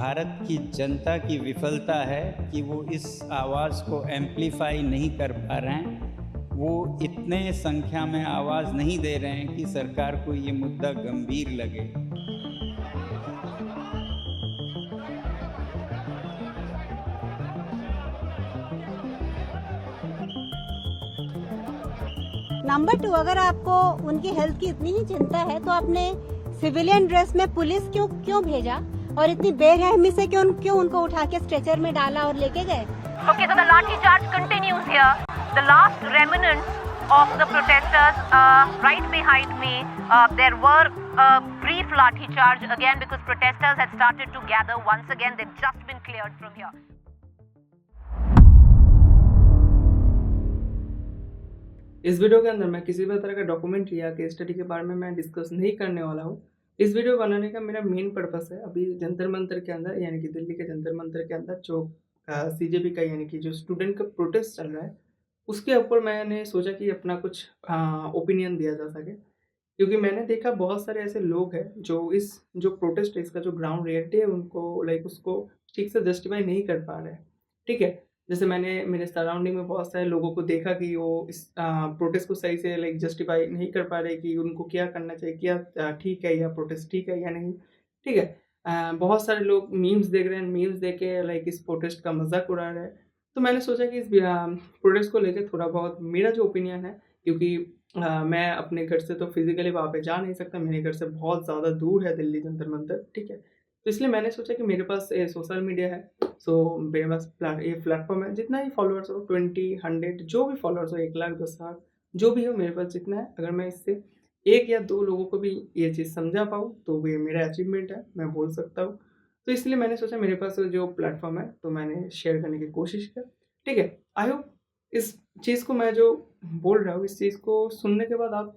भारत की जनता की विफलता है कि वो इस आवाज़ को एम्प्लीफाई नहीं कर पा रहे हैं। वो इतने संख्या में आवाज़ नहीं दे रहे हैं कि सरकार को ये मुद्दा गंभीर लगे। नंबर 2, अगर आपको उनकी हेल्थ की इतनी ही चिंता है तो आपने सिविलियन ड्रेस में पुलिस क्यों भेजा और इतनी बेरहमी से क्यों उनको उठा के स्ट्रेचर में डाला और लेके गए? Okay, so the lathi charge continues here. The last remnants of the protesters right behind me. There were a brief lathi charge again because protesters had started to gather once again. They've just been cleared from here. इस video के अंदर मैं किसी भी तरह का documentary या case study के बारे में मैं डिस्कस नहीं करने वाला हूँ। इस वीडियो बनाने का मेरा मेन पर्पस है अभी जंतर मंतर के अंदर यानी कि दिल्ली के जंतर मंतर के अंदर जो सीजेपी का यानी कि जो स्टूडेंट का प्रोटेस्ट चल रहा है उसके ऊपर मैंने सोचा कि अपना कुछ ओपिनियन दिया जा सके, क्योंकि मैंने देखा बहुत सारे ऐसे लोग हैं जो इस जो प्रोटेस्ट है इसका जो ग्राउंड रियलिटी है उनको उसको ठीक से जस्टिफाई नहीं कर पा रहे हैं। ठीक है, जैसे मैंने मेरे सराउंडिंग में बहुत सारे लोगों को देखा कि वो इस प्रोटेस्ट को सही से जस्टिफाई नहीं कर पा रहे कि उनको क्या करना चाहिए, क्या ठीक है या प्रोटेस्ट ठीक है या नहीं। ठीक है, बहुत सारे लोग मीम्स देख रहे हैं, मीम्स देख के इस प्रोटेस्ट का मजाक उड़ा रहे हैं। तो मैंने सोचा कि इस प्रोटेस्ट को लेकर थोड़ा बहुत मेरा जो ओपिनियन है, क्योंकि मैं अपने घर से तो फिजिकली वहाँ पे जा नहीं सकता, मेरे घर से बहुत ज़्यादा दूर है दिल्ली जंतर मंतर। ठीक है, तो इसलिए मैंने सोचा कि मेरे पास सोशल मीडिया है, सो मेरे पास ये प्लेटफॉर्म है, जितना ही फॉलोअर्स हो 20, 100 जो भी फॉलोअर्स हो 1 लाख 10 लाख जो भी हो मेरे पास जितना है, अगर मैं इससे 1 या 2 लोगों को भी ये चीज़ समझा पाऊँ तो ये मेरा अचीवमेंट है, मैं बोल सकता हूँ। तो इसलिए मैंने सोचा मेरे पास जो प्लेटफॉर्म है तो मैंने शेयर करने की कोशिश की। ठीक है, आई होप इस चीज़ को मैं जो बोल रहा हूँ इस चीज़ को सुनने के बाद आप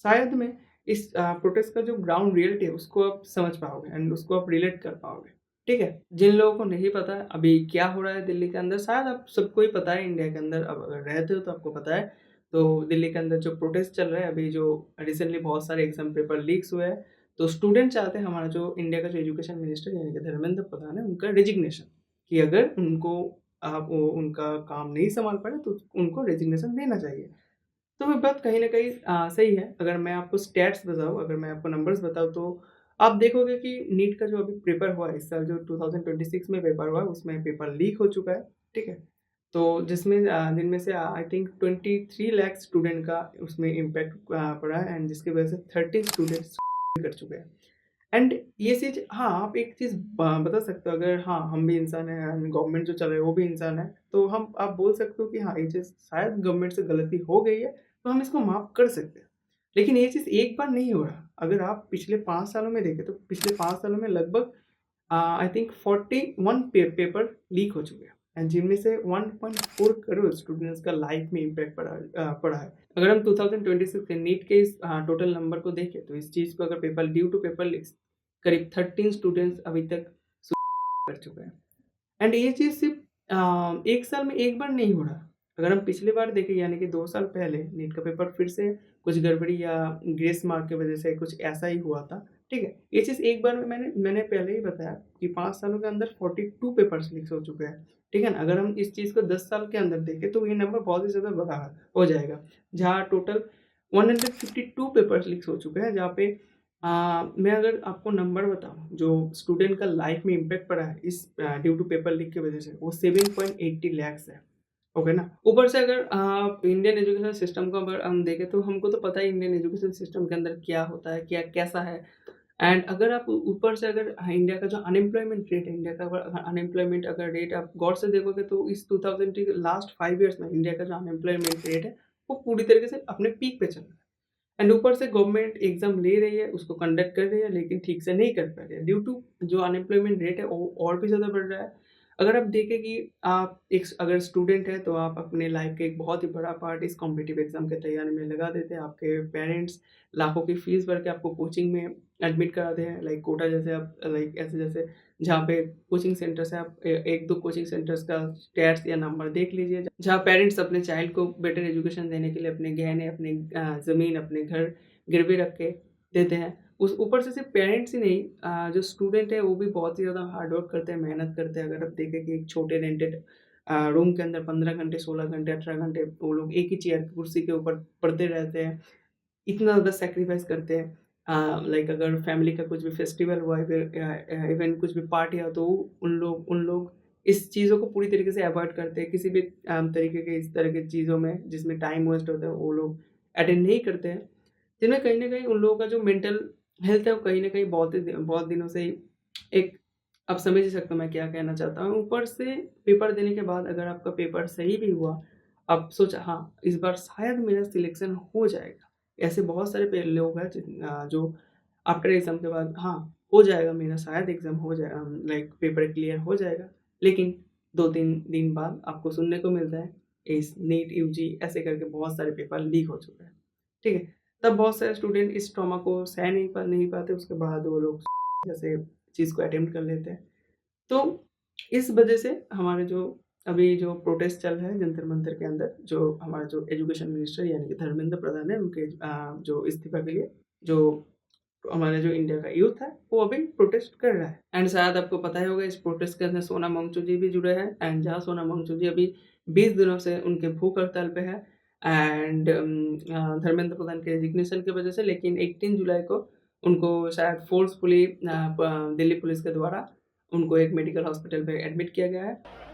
शायद में इस प्रोटेस्ट का जो ग्राउंड रियलिटी है उसको आप समझ पाओगे एंड उसको आप रिलेट कर पाओगे। ठीक है, जिन लोगों को नहीं पता है अभी क्या हो रहा है दिल्ली के अंदर, शायद आप सबको ही पता है इंडिया के अंदर, अब अगर रहते हो तो आपको पता है। तो दिल्ली के अंदर जो प्रोटेस्ट चल रहा है अभी, जो रिसेंटली बहुत सारे एग्जाम पेपर लीक्स हुए हैं, तो स्टूडेंट चाहते हैं हमारा जो इंडिया का जो एजुकेशन मिनिस्टर यानी कि धर्मेंद्र प्रधान है उनका रेजिग्नेशन, कि अगर उनको आप उनका काम नहीं संभाल पा रहे तो उनको रेजिग्नेशन देना चाहिए। तो वो बात कहीं न कहीं सही है। अगर मैं आपको स्टैट्स बताऊँ, अगर मैं आपको नंबर्स बताऊँ तो आप देखोगे कि नीट का जो अभी पेपर हुआ है इस साल, जो 2026 में पेपर हुआ है उसमें पेपर लीक हो चुका है। ठीक है? तो जिनमें से आई थिंक 23 लाख स्टूडेंट का उसमें इम्पैक्ट पड़ा है एंड जिसकी वजह से 13 स्टूडेंट्स कर चुके हैं। एंड ये चीज़, हाँ, आप एक चीज़ बता सकते हो, अगर हाँ, हम भी इंसान हैं, गवर्नमेंट जो चल रहा है वो भी इंसान है, तो आप बोल सकते हो कि हाँ, ये चीज़ शायद गवर्नमेंट से गलती हो गई है, तो हम इसको माफ़ कर सकते हैं। लेकिन ये चीज़ एक बार नहीं हो रहा। अगर आप पिछले 5 सालों में देखें तो पिछले 5 सालों में लगभग आई थिंक 41 पेपर लीक हो चुके हैं एंड जिनमें से 1.4 करोड़ स्टूडेंट्स का लाइफ में इम्पैक्ट पड़ा है। अगर हम 2026 के नीट के इस टोटल नंबर को देखें तो इस चीज़ को अगर paper due to paper leaks करीब 13 स्टूडेंट्स अभी तक कर चुके हैं एंड ये चीज़ सिर्फ 1 साल में एक बार नहीं हो रहा। अगर हम पिछली बार देखें यानी कि 2 साल पहले नीट का पेपर फिर से कुछ गड़बड़ी या ग्रेस मार्क की वजह से कुछ ऐसा ही हुआ था। ठीक है, ये चीज़ एक बार में मैंने पहले ही बताया कि 5 सालों के अंदर 42 पेपर्स लीक हो चुके हैं। ठीक है ना? अगर हम इस चीज़ को 10 साल के अंदर देखें तो ये नंबर बहुत ही ज़्यादा बड़ा हो जाएगा, जहाँ टोटल 152 पेपर्स लीक हो चुके हैं, जहाँ पे मैं अगर आपको नंबर बताऊँ जो स्टूडेंट का लाइफ में इम्पैक्ट पड़ा है इस ड्यू टू पेपर लीक की वजह से, वो 7.80 लाख है। ओके ना? ऊपर से अगर आप इंडियन एजुकेशन सिस्टम को अगर हम देखें तो हमको तो पता है इंडियन एजुकेशन सिस्टम के अंदर क्या होता है, क्या कैसा है। एंड अगर आप ऊपर से अगर इंडिया का जो अनएम्प्लॉयमेंट रेट है, इंडिया का अनएम्प्लॉयमेंट अगर रेट आप गौर से देखोगे तो इस 2020 के लास्ट 5 ईयर्स में इंडिया का जो अनएम्प्लॉयमेंट रेट है वो पूरी तरीके से अपने पीक पे चल रहा है। एंड ऊपर से गवर्नमेंट एग्जाम ले रही है, उसको कंडक्ट कर रही है, लेकिन ठीक से नहीं कर पा रही है ड्यू टू जो अनएम्प्लॉयमेंट रेट है वो और भी ज़्यादा बढ़ रहा है। अगर आप देखें कि आप एक अगर स्टूडेंट है तो आप अपने लाइफ का एक बहुत ही बड़ा पार्ट इस कॉम्पिटिटिव एग्जाम की तैयारी में लगा देते हैं। आपके पेरेंट्स लाखों की फीस भर के आपको कोचिंग में एडमिट कराते हैं, कोटा जैसे आप ऐसे जैसे जहाँ पे कोचिंग सेंटर्स है, आप 1-2 कोचिंग सेंटर्स का स्टैट्स या नंबर देख लीजिए, जहाँ पेरेंट्स अपने चाइल्ड को बेटर एजुकेशन देने के लिए अपने गहने, अपने ज़मीन, अपने घर गिरवी रख के देते हैं। उस ऊपर से सिर्फ पेरेंट्स ही नहीं, जो स्टूडेंट है वो भी बहुत ही ज़्यादा हार्ड वर्क करते हैं, मेहनत करते हैं। अगर आप देखें कि एक छोटे रेंटेड रूम के अंदर 15 घंटे, 16 घंटे, 18 घंटे वो लोग एक ही चेयर कुर्सी के ऊपर पढ़ते रहते हैं, इतना ज़्यादा सैक्रिफाइस करते हैं। लाइक अगर फैमिली का कुछ भी फेस्टिवल हुआ है, फिर इवेंट कुछ भी पार्टी हो, तो उन लोग इस चीज़ों को पूरी तरीके से अवॉइड करते हैं। किसी भी तरीके के इस तरह की चीज़ों में जिसमें टाइम वेस्ट होता है, वो लोग अटेंड नहीं करते हैं। जिनमें कहीं न कहीं उन लोगों का जो मेंटल हेल्थ है, वो कहीं न कहीं बहुत दिनों से ही एक, आप समझ ही सकते हो मैं क्या कहना चाहता हूँ। ऊपर से पेपर देने के बाद अगर आपका पेपर सही भी हुआ, आप सोचा हाँ, इस बार शायद मेरा सिलेक्शन हो जाएगा। ऐसे बहुत सारे लोग हैं जो आफ्टर एग्ज़ाम के बाद हाँ, हो जाएगा मेरा, शायद एग्ज़ाम हो जाए, लाइक पेपर क्लियर हो जाएगा। लेकिन 2-3 दिन बाद आपको सुनने को मिलता है इस नीट, यूजी ऐसे करके बहुत सारे पेपर लीक हो चुके हैं। ठीक है? तब बहुत सारे स्टूडेंट इस ट्रॉमा को सह नहीं पाते, उसके बाद वो लोग जैसे चीज़ को अटेम्प्ट कर लेते हैं। तो इस वजह से हमारे जो अभी जो प्रोटेस्ट चल रहा है जंतर मंतर के अंदर, जो हमारा जो एजुकेशन मिनिस्टर यानी कि धर्मेंद्र प्रधान है, उनके जो इस्तीफा के लिए जो हमारा जो इंडिया का यूथ है वो अभी प्रोटेस्ट कर रहा है। एंड शायद आपको पता ही होगा इस प्रोटेस्ट के अंदर सोनम वांगचुक भी जुड़े हैं। एंड जहाँ सोनम वांगचुक अभी 20 दिनों से उनके भूख हड़ताल पे है एंड धर्मेंद्र प्रधान के रेजिग्नेशन की वजह से। लेकिन 18 जुलाई को उनको शायद फोर्सफुली दिल्ली पुलिस के द्वारा उनको एक मेडिकल हॉस्पिटल में एडमिट किया गया है।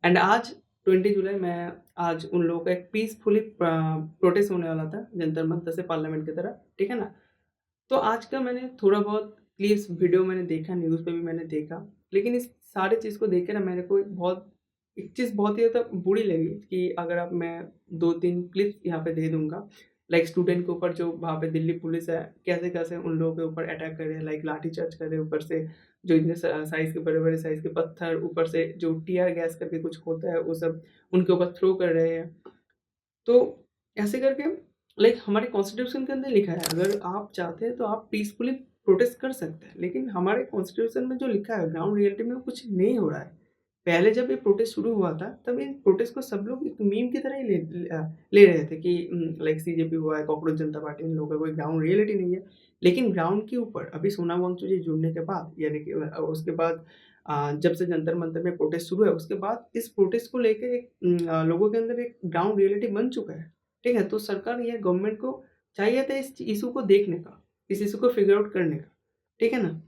एंड आज 20 जुलाई में आज उन लोगों का एक पीसफुली प्रोटेस्ट होने वाला था जंतर मंतर से पार्लियामेंट की तरफ, ठीक है ना। तो आज का मैंने थोड़ा बहुत क्लिप्स वीडियो मैंने देखा, न्यूज़ पे भी मैंने देखा, लेकिन इस सारी चीज़ को देख के ना मेरे को एक चीज़ बहुत ही ज़्यादा बुरी लगी कि अगर आप मैं 2-3 क्लिप्स यहाँ पे दे दूँगा, लाइक स्टूडेंट के ऊपर जो वहाँ पे दिल्ली पुलिस है कैसे-कैसे उन लोगों के ऊपर अटैक कर रहे हैं, लाइक लाठीचार्ज कर रहे हैं, ऊपर से जो इतने साइज़ के बड़े-बड़े साइज़ के पत्थर, ऊपर से जो टियर गैस करके कुछ होता है वो सब उनके ऊपर थ्रो कर रहे हैं। तो ऐसे करके लाइक हमारे कॉन्स्टिट्यूशन के अंदर लिखा है अगर आप चाहते हैं तो आप पीसफुली प्रोटेस्ट कर सकते हैं, लेकिन हमारे कॉन्स्टिट्यूशन में जो लिखा है ग्राउंड रियलिटी में वो कुछ नहीं हो रहा है। पहले जब ये प्रोटेस्ट शुरू हुआ था तब इन प्रोटेस्ट को सब लोग एक मीम की तरह ही ले रहे थे कि लाइक सीजेपी हुआ है, कॉकरोच जनता पार्टी, इन लोगों का कोई ग्राउंड रियलिटी नहीं है। लेकिन ग्राउंड के ऊपर अभी सोनम वांगचुक जी जुड़ने के बाद यानी कि उसके बाद जब से जंतर मंतर में प्रोटेस्ट शुरू है उसके बाद इस प्रोटेस्ट को लेकर एक लोगों के अंदर एक ग्राउंड रियलिटी बन चुका है। ठीक है? तो सरकार या गवर्नमेंट को चाहिए था इस इश्यू को देखने का, इस इश्यू को फिगर आउट करने का, ठीक है ना?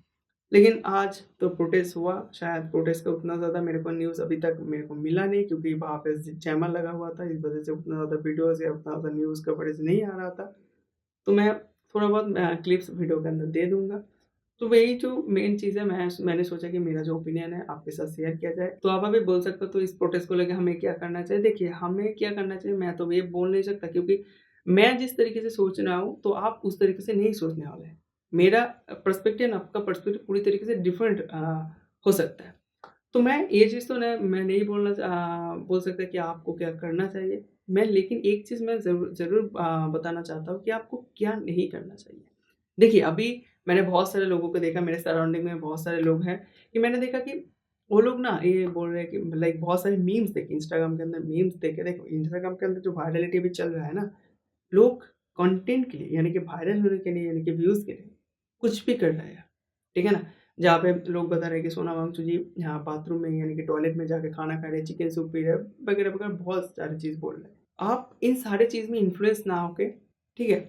लेकिन आज तो प्रोटेस्ट हुआ, शायद प्रोटेस्ट का उतना ज़्यादा मेरे को न्यूज़ अभी तक मेरे को मिला नहीं क्योंकि वहाँ पे जैमर लगा हुआ था, इस वजह से उतना ज़्यादा वीडियोज़ या उतना ज़्यादा न्यूज़ कवरेज नहीं आ रहा था। तो मैं थोड़ा बहुत क्लिप्स वीडियो के अंदर दे दूँगा। तो वही जो मेन चीज़ है मैंने सोचा कि मेरा जो ओपिनियन है आपके साथ शेयर किया जाए। तो आप अभी बोल सकते हो तो इस प्रोटेस्ट को लेके हमें क्या करना चाहिए? देखिए, हमें क्या करना चाहिए मैं तो ये बोल नहीं सकता क्योंकि मैं जिस तरीके से सोच रहा हूँ तो आप उस तरीके से नहीं सोचने वाले हैं। मेरा पर्सपेक्टिव आपका पर्सपेक्टिव पूरी तरीके से डिफरेंट हो सकता है। तो मैं ये चीज़ तो मैं नहीं बोल सकता कि आपको क्या करना चाहिए। मैं लेकिन एक चीज़ मैं ज़रूर बताना चाहता हूँ कि आपको क्या नहीं करना चाहिए। देखिए, अभी मैंने बहुत सारे लोगों को देखा, मेरे सराउंडिंग में बहुत सारे लोग हैं कि मैंने देखा कि वो लोग ना ये बोल रहे हैं कि लाइक बहुत सारे मीम्स देखे इंस्टाग्राम के अंदर मीम्स देखे। देखो, इंस्टाग्राम के अंदर जो वायरलिटी अभी चल रहा है ना, लोग कंटेंट के लिए यानी कि वायरल होने के लिए यानी कि व्यूज़ के लिए कुछ भी कर रहे हैं, ठीक है ना? जहाँ पे लोग बता रहे हैं कि सोनम वांगचुक जी यहाँ बाथरूम में यानी कि टॉयलेट में जाके खाना खा रहे हैं, चिकन सूप पी रहे हैं, वगैरह-वगैरह बहुत सारी चीज़ बोल रहे हैं। आप इन सारे चीज़ में इन्फ्लुएंस ना होके, ठीक है?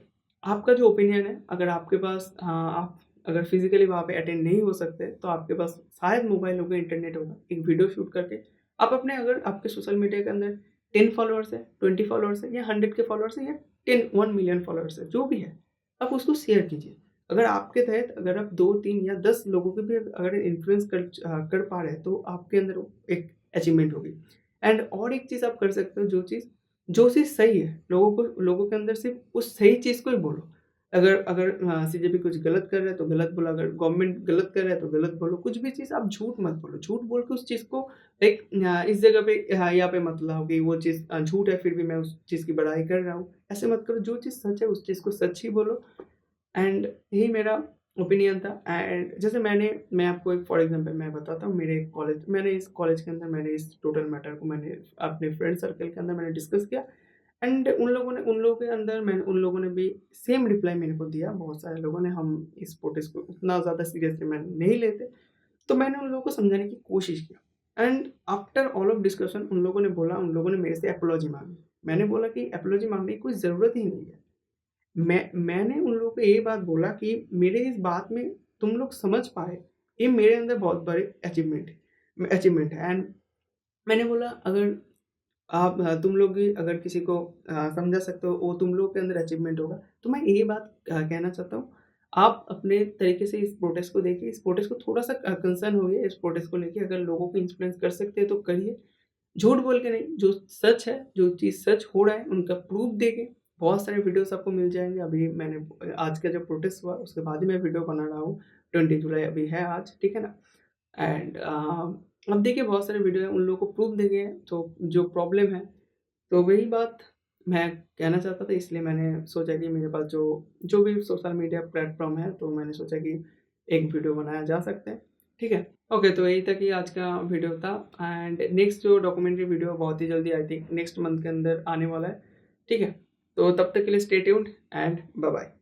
आपका जो ओपिनियन है अगर आपके पास आप अगर फिज़िकली वहाँ पे अटेंड नहीं हो सकते, तो आपके पास शायद मोबाइल होगा, इंटरनेट होगा, एक वीडियो शूट करके आप अपने अगर आपके सोशल मीडिया के अंदर 10 फॉलोअर्स है, 20 फॉलोअर्स है या 100 के फॉलोअर्स है या 1 मिलियन फॉलोअर्स है, जो भी है, आप उसको शेयर कीजिए। अगर आपके तहत अगर आप 2, 3 या 10 लोगों को भी अगर इन्फ्लुएंस कर पा रहे हैं, तो आपके अंदर एक अचीवमेंट होगी। एंड और एक चीज़ आप कर सकते हो जो चीज़ सही है, लोगों के अंदर सिर्फ उस सही चीज़ को ही बोलो। अगर अगर सीजेपी कुछ गलत कर रहा है तो गलत बोलो, अगर गवर्नमेंट गलत कर रहा है तो गलत बोलो। कुछ भी चीज़ आप झूठ मत बोलो। झूठ बोल के उस चीज़ को एक इस जगह पे यहाँ पे मत लाओ कि वो चीज़ झूठ है फिर भी मैं उस चीज़ की बड़ाई कर रहा हूँ। ऐसे मत करो, जो चीज़ सच है उस चीज़ को सच ही बोलो। एंड यही मेरा ओपिनियन था। एंड जैसे मैं आपको एक फॉर एग्जांपल मैं बताता हूँ, मैंने इस कॉलेज के अंदर मैंने इस टोटल मैटर को मैंने अपने फ्रेंड सर्कल के अंदर मैंने डिस्कस किया। एंड उन लोगों के अंदर मैंने उन लोगों ने भी सेम रिप्लाई मेरे को दिया। बहुत सारे लोगों ने, हम इस प्रोटेस्ट को उतना ज़्यादा सीरियसली मैं नहीं लेते, तो मैंने उन लोगों को समझाने की कोशिश किया। And after all of discussion उन लोगों ने मेरे से एपोलॉजी मांगी। मैंने बोला कि एपोलॉजी मांगने की कोई ज़रूरत ही नहीं है। मैंने उन लोगों को ये बात बोला कि मेरे इस बात में तुम लोग समझ पाए, ये मेरे अंदर बहुत बड़ी अचीवमेंट है। एंड मैंने बोला अगर आप तुम लोग भी अगर किसी को समझा सकते हो, वो तुम लोग के अंदर अचीवमेंट होगा। तो मैं यही बात कहना चाहता हूँ, आप अपने तरीके से इस प्रोटेस्ट को देखिए, इस प्रोटेस्ट को थोड़ा-सा कंसर्न होइए इस प्रोटेस्ट को लेके। अगर लोगों को इन्फ्लुएंस कर सकते हैं तो करिए। झूठ बोल के नहीं, जो सच है, जो चीज़ सच हो रहा है उनका प्रूफ देके बहुत सारे वीडियोज़ आपको मिल जाएँगे। अभी मैंने आज का जो प्रोटेस्ट हुआ उसके बाद ही मैं वीडियो बना रहा हूँ। 20 जुलाई अभी है आज, ठीक है ना? एंड अब देखिए बहुत सारे वीडियो हैं, उन लोगों को प्रूफ देंगे तो जो प्रॉब्लम है। तो वही बात मैं कहना चाहता था, इसलिए मैंने सोचा कि मेरे पास जो भी सोशल मीडिया प्लेटफ़ॉर्म है, तो मैंने सोचा कि एक वीडियो बनाया जा सकता है, ठीक है? ओके, तो यही था कि आज का वीडियो था। एंड नेक्स्ट जो डॉक्यूमेंट्री वीडियो बहुत ही जल्दी आई थिंक नेक्स्ट मंथ के अंदर आने वाला है, ठीक है? तो तब तक के लिए stay tuned and bye bye.